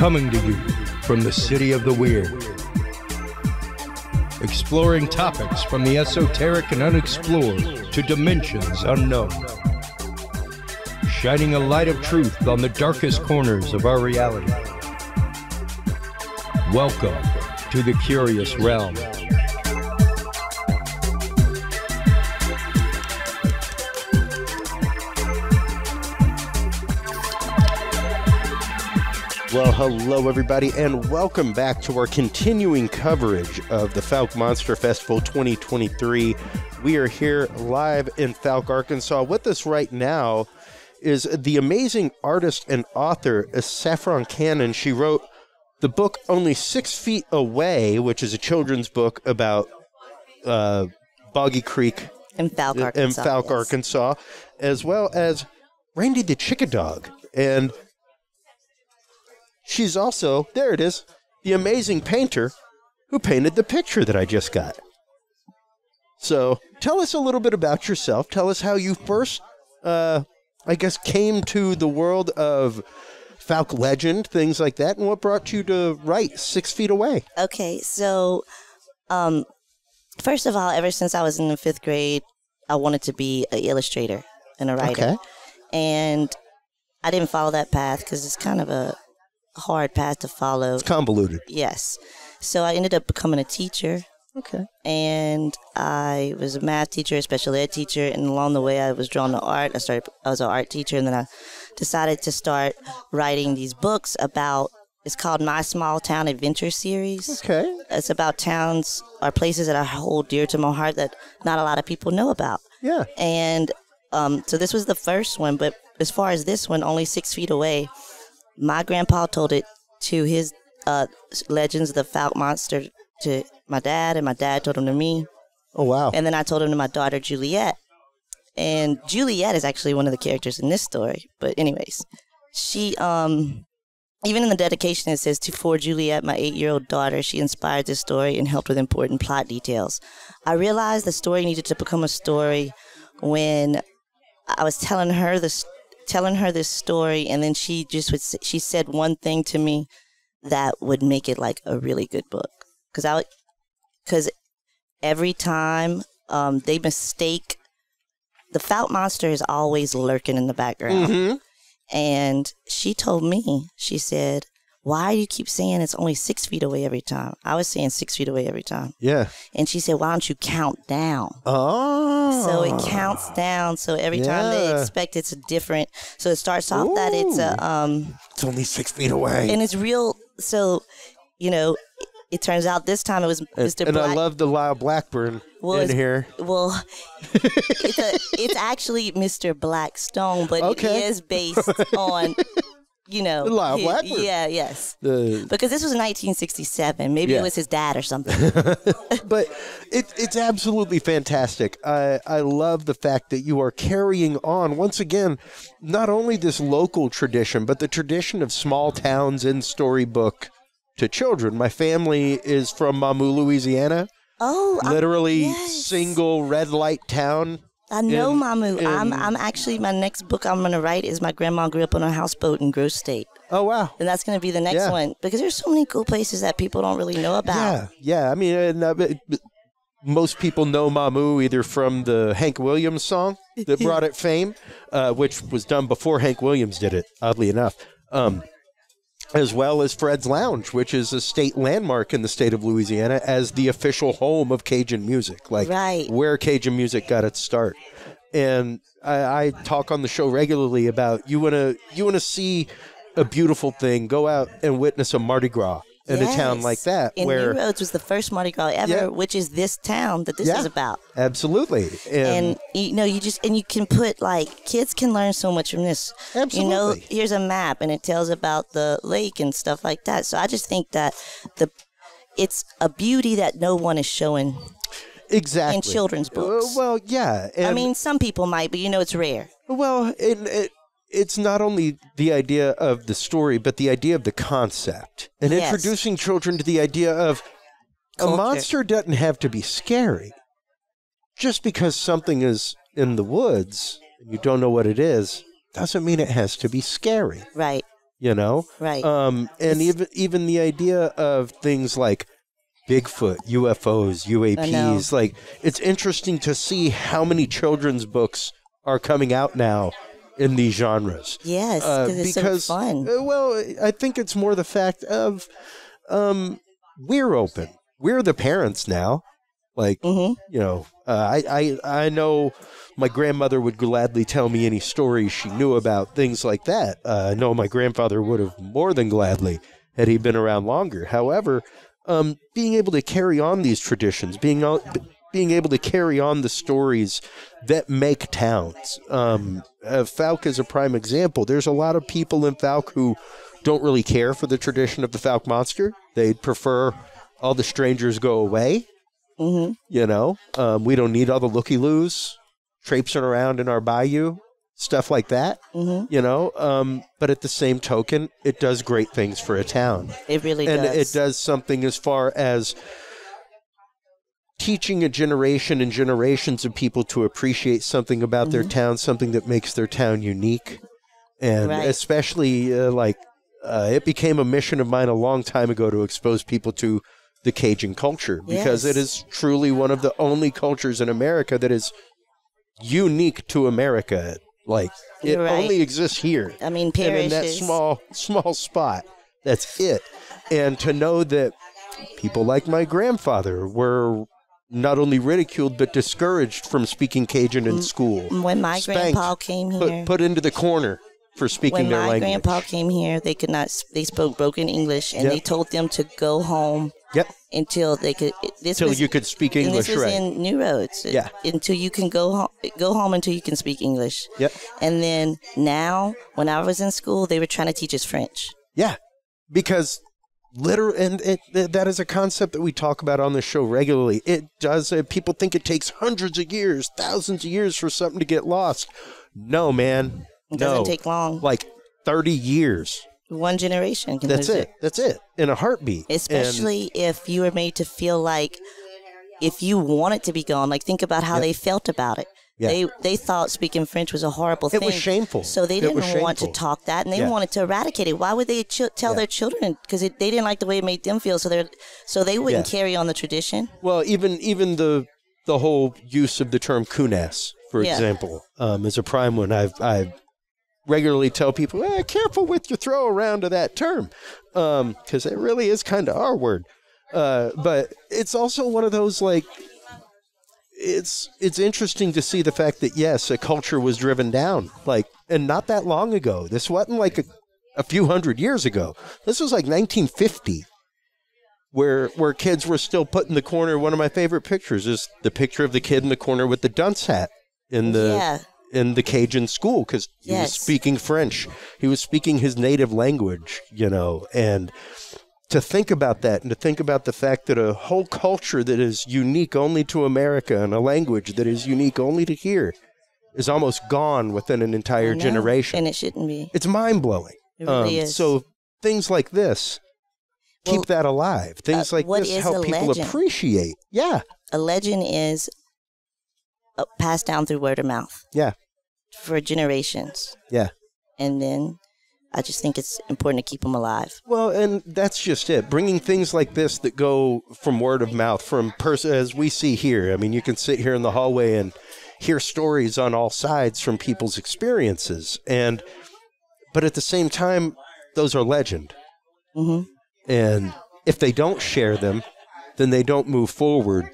Coming to you from the city of the weird. Exploring topics from the esoteric and unexplored to dimensions unknown. Shining a light of truth on the darkest corners of our reality. Welcome to the Curious Realm. Well, hello everybody, and welcome back to our continuing coverage of the Fouke Monster Festival 2023. We are here live in Fouke, Arkansas. With us right now is the amazing artist and author, Saffron Cannon. She wrote the book Only 6 Feet Away, which is a children's book about Boggy Creek in Fouke, Arkansas, as well as Randy the Chicken Dog. And she's also, there it is, the amazing painter who painted the picture that I just got. So tell us a little bit about yourself. Tell us how you first, came to the world of Fouke legend, things like that, and what brought you to write 6 Feet Away. Okay, so first of all, ever since I was in the 5th grade, I wanted to be an illustrator and a writer. Okay. And I didn't follow that path because it's kind of a hard path to follow. It's convoluted. Yes. So I ended up becoming a teacher. Okay. And I was a math teacher, a special ed teacher, and along the way I was drawn to art. I was an art teacher, and then I decided to start writing these books about, it's called My Small Town Adventure Series. Okay. It's about towns or places that I hold dear to my heart that not a lot of people know about. Yeah. And so this was the first one, but as far as this one, Only 6 Feet Away, my grandpa told it to his Legends of the Fouke Monster to my dad, and my dad told him to me. Oh, wow. And then I told him to my daughter, Juliet. And Juliet is actually one of the characters in this story. But anyways, she, even in the dedication, it says, for Juliet, my 8-year-old daughter, she inspired this story and helped with important plot details. I realized the story needed to become a story when I was telling her this story, and then she said one thing to me that would make it like a really good book. Because every time they mistake, the Fouke monster is always lurking in the background. Mm-hmm. And she told me, she said, why do you keep saying it's only 6 feet away every time? I was saying 6 feet away every time. Yeah. And she said, why don't you count down? Oh. So it counts down. So every time they expect it's a different. So it starts off that it's it's only 6 feet away. And it's real. So, it turns out this time it was Mr. And Black. I love the Lyle Blackburn in here. Well, it's actually Mr. Blackstone, but it is based on, Lyle Blackburn. Yeah, yes. Because this was 1967. Maybe it was his dad or something. But it's absolutely fantastic. I love the fact that you are carrying on, once again, not only this local tradition, but the tradition of small towns in storybook to children. My family is from Mamou, Louisiana. Oh, literally single red light town. I know Mamou. I'm actually, my next book I'm going to write is my grandma grew up on a houseboat in Grove State. Oh, wow. And that's going to be the next one, because there's so many cool places that people don't really know about. Yeah. I mean, most people know Mamou either from the Hank Williams song that brought it fame, which was done before Hank Williams did it, oddly enough. As well as Fred's Lounge, which is a state landmark in the state of Louisiana as the official home of Cajun music, where Cajun music got its start. And I talk on the show regularly about you want to see a beautiful thing, go out and witness a Mardi Gras in a town like that. And New Roads was the first Mardi Gras ever, which is this town that this is about. Absolutely. And you can put, kids can learn so much from this. Absolutely. Here's a map and it tells about the lake and stuff like that. So I just think that it's a beauty that no one is showing exactly in children's books. Well, yeah. And I mean, some people might, but it's rare. Well, it's not only the idea of the story, but the idea of the concept. And introducing children to the idea of culture. A monster doesn't have to be scary. Just because something is in the woods and you don't know what it is, doesn't mean it has to be scary. Right. you know? Right. And even the idea of things like Bigfoot, UFOs, UAPs, like it's interesting to see how many children's books are coming out now in these genres. Yes, it's because so fun. Well, I think it's more the fact of we're open. We're the parents now. Like, you know, I know my grandmother would gladly tell me any stories she knew about things like that. I know my grandfather would have more than gladly had he been around longer. However, being able to carry on these traditions, being able to carry on the stories that make towns. Fouke is a prime example. There's a lot of people in Fouke who don't really care for the tradition of the Fouke monster. They'd prefer all the strangers go away. You know, we don't need all the looky-loos traipsing around in our bayou, stuff like that, you know. But at the same token, it does great things for a town. It really does. And it does something as far as teaching a generation and generations of people to appreciate something about their town, something that makes their town unique. And especially, it became a mission of mine a long time ago to expose people to the Cajun culture, because it is truly one of the only cultures in America that is unique to America. Like, it only exists here. I mean, and in that small spot. That's it. And to know that people like my grandfather were not only ridiculed, but discouraged from speaking Cajun in school. When my grandpa came here. Put into the corner for speaking their language. When my grandpa came here, they could not. They spoke broken English, and they told them to go home. Until they could. Until you could speak English, and this was in New Roads. Until you can go home until you can speak English. And then now, when I was in school, they were trying to teach us French. Because that is a concept that we talk about on the show regularly. It does. People think it takes hundreds of years, thousands of years for something to get lost. No, man. It doesn't take long. Like 30 years. One generation can lose it. That's it. In a heartbeat. Especially if you were made to feel like, if you want it to be gone, like think about how they felt about it. They thought speaking French was a horrible thing. It was shameful. So they didn't want to talk that, and they wanted to eradicate it. Why would they tell their children? Because they didn't like the way it made them feel. So they wouldn't carry on the tradition. Well, even the whole use of the term kunas, for example, is a prime one. I've regularly tell people, careful with your throw around of that term, because it really is kind of our word. But it's also one of those, like, it's interesting to see the fact that, yes, a culture was driven down, like, and not that long ago. This wasn't like a few hundred years ago. This was like 1950, where kids were still put in the corner. One of my favorite pictures is the picture of the kid in the corner with the dunce hat in the Cajun school, because he was speaking French. He was speaking his native language, you know. And to think about that, and to think about the fact that a whole culture that is unique only to America and a language that is unique only to here is almost gone within an entire generation. And it shouldn't be. It's mind-blowing. It really is. So things like this keep that alive. Things like this help people appreciate. A legend is passed down through word of mouth. For generations. And then I just think it's important to keep them alive. Well, and that's just it. Bringing things like this that go from word of mouth, from as we see here. I mean, you can sit here in the hallway and hear stories on all sides from people's experiences. But at the same time, those are legend. And if they don't share them, then they don't move forward.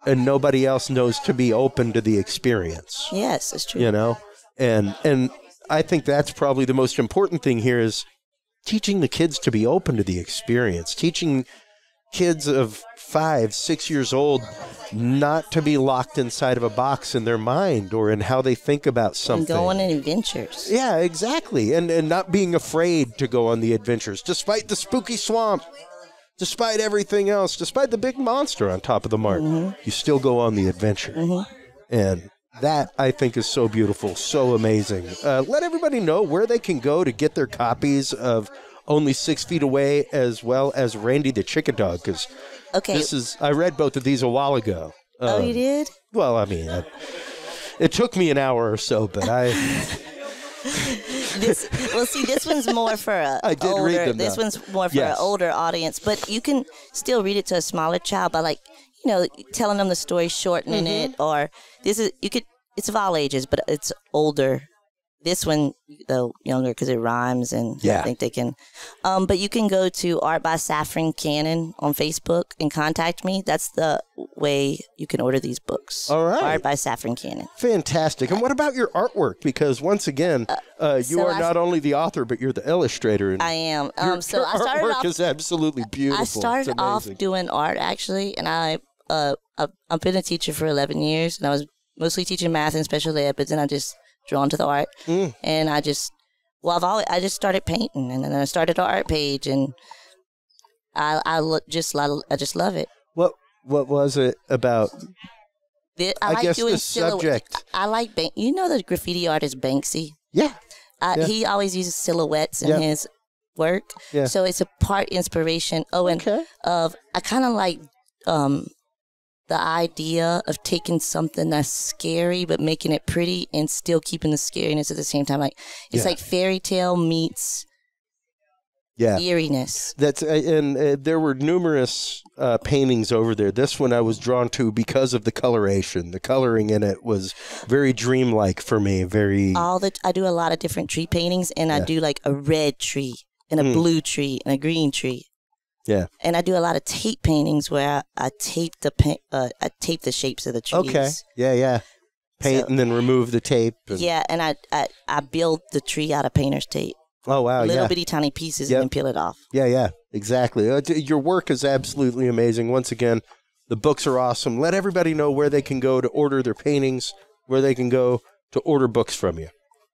And nobody else knows to be open to the experience. Yes, that's true. You know? And I think that's probably the most important thing here, is teaching the kids to be open to the experience. Teaching kids of 5, 6 years old not to be locked inside of a box in their mind or in how they think about something. And go on adventures. Yeah, exactly. And not being afraid to go on the adventures, despite the spooky swamp. Despite everything else, despite the big monster on top of the mark, you still go on the adventure. And that, I think, is so beautiful, so amazing. Let everybody know where they can go to get their copies of Only 6 Feet Away, as well as Randy the Chicken Dog, because I read both of these a while ago. Oh, you did? Well, I mean, it took me an hour or so, but This one's more for a I did older. read them, this though. one's more for an older audience, but you can still read it to a smaller child by telling them the story, shortening it, or it's of all ages, but it's older. This one, though, younger because it rhymes, and I think they can. But you can go to Art by Saffron Cannon on Facebook and contact me. That's the way you can order these books. All right. Art by Saffron Cannon. Fantastic. And what about your artwork? Because once again, you are not only the author, but you're the illustrator. And I am. Your artwork is absolutely beautiful. I started off doing art, actually, and I've been a teacher for 11 years, and I was mostly teaching math and special ed, but then I just drawn to the art, and I just started painting, and then I started an art page, and I just love it. What was it about? I guess doing the subject. I like the graffiti artist Banksy. Yeah. He always uses silhouettes in his work, so it's a part inspiration. I kind of like the idea of taking something that's scary but making it pretty and still keeping the scariness at the same time. Like it's like fairy tale meets eeriness. That's and there were numerous paintings over there. This one I was drawn to because of the coloration. The coloring in it was very dreamlike for me. I do a lot of different tree paintings, and I do like a red tree and a blue tree and a green tree. Yeah, and I do a lot of tape paintings where I tape the shapes of the trees. Okay, yeah. Paint and then remove the tape. And I build the tree out of painter's tape. Oh wow, little bitty tiny pieces and then peel it off. Yeah, exactly. Your work is absolutely amazing. Once again, the books are awesome. Let everybody know where they can go to order their paintings, where they can go to order books from you.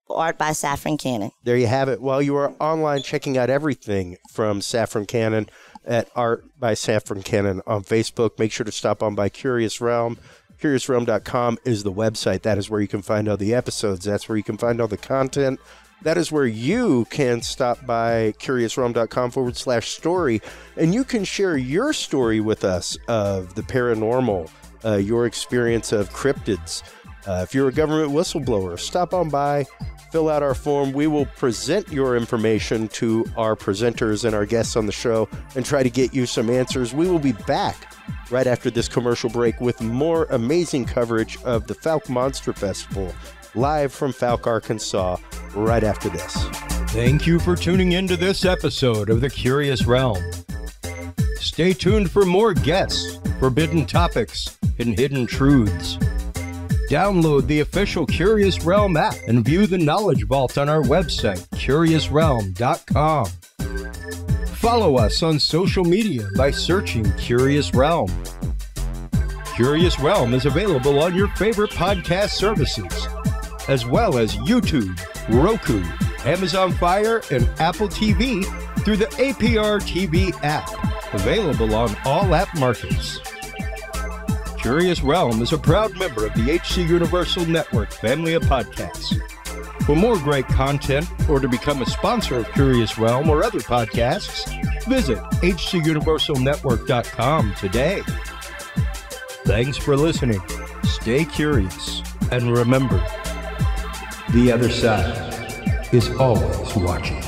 Art by Saffron Cannon. There you have it. While you are online checking out everything from Saffron Cannon at Art by Saffron Cannon on Facebook, make sure to stop on by Curious Realm. CuriousRealm.com is the website. That is where you can find all the episodes. That's where you can find all the content. That is where you can stop by CuriousRealm.com/story, and you can share your story with us of the paranormal, your experience of cryptids. If you're a government whistleblower, stop on by, fill out our form. We will present your information to our presenters and our guests on the show and try to get you some answers. We will be back right after this commercial break with more amazing coverage of the Fouke Monster Festival, live from Fouke, Arkansas, right after this. Thank you for tuning in to this episode of The Curious Realm. Stay tuned for more guests, forbidden topics, and hidden truths. Download the official Curious Realm app and view the Knowledge Vault on our website, CuriousRealm.com. Follow us on social media by searching Curious Realm. Curious Realm is available on your favorite podcast services, as well as YouTube, Roku, Amazon Fire, and Apple TV through the APR TV app, available on all app markets. Curious Realm is a proud member of the HC Universal Network family of podcasts. For more great content or to become a sponsor of Curious Realm or other podcasts, visit hcuniversalnetwork.com today. Thanks for listening. Stay curious. And remember, the other side is always watching.